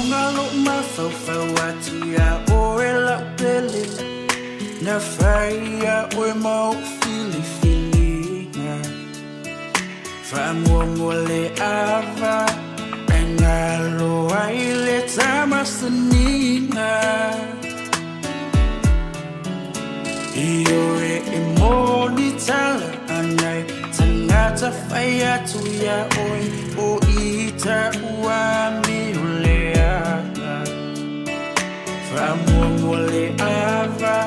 ngalo mafaufawatia oe la pele na faia oe mau filifilinga Famongole ava engalo aile tamasanina Io e moni tala anai tangata faia tuya oi o ita ua miulea Famongole ava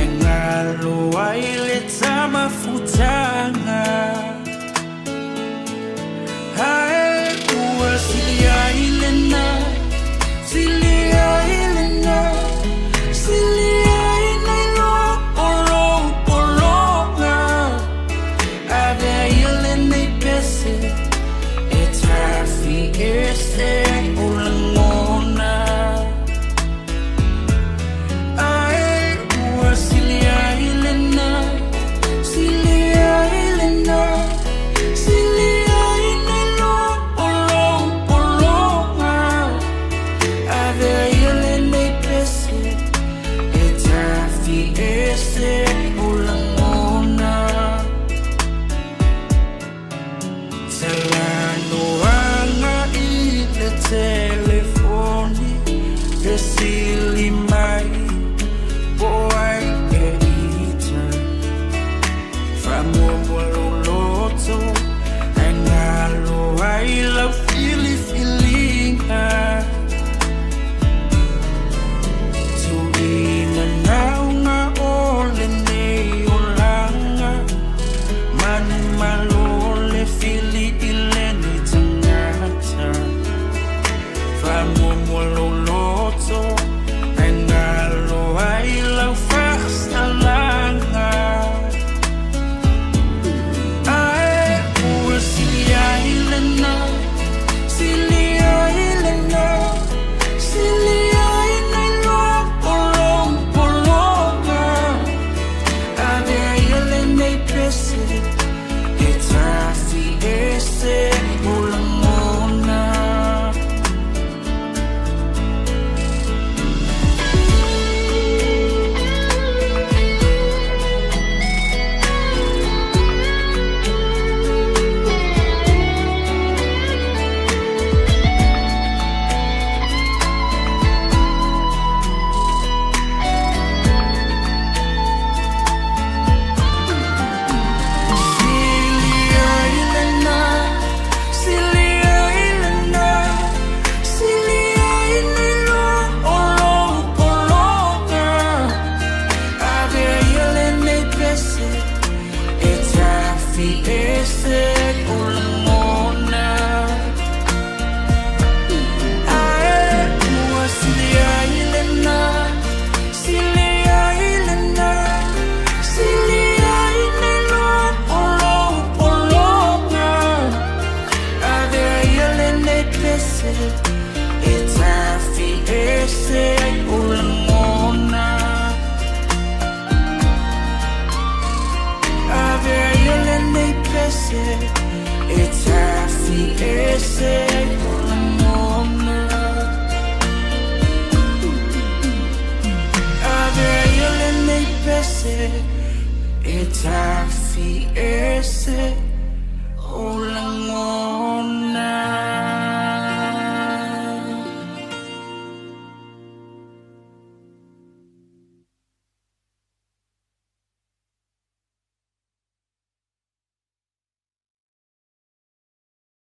engalo aile tamafutanga Hai ua silia ilena silia ilena silia Este ulangona Ai ua silia ilena silia ilena silia ilena olonga Ave ilena pese etafi este ulangona Telefoni ke SILI mai boy ke ita Famongolo loto engalo ai la filifilinga Tu ina naunga ole nei olanga Mani malole fili ileni tangata Famongolo loto engalo ai la fasta langa Ai ua silia ilena silia ilena silia ilena olonga Ave ilena pese etafi este ulangona Etafi ese ulangona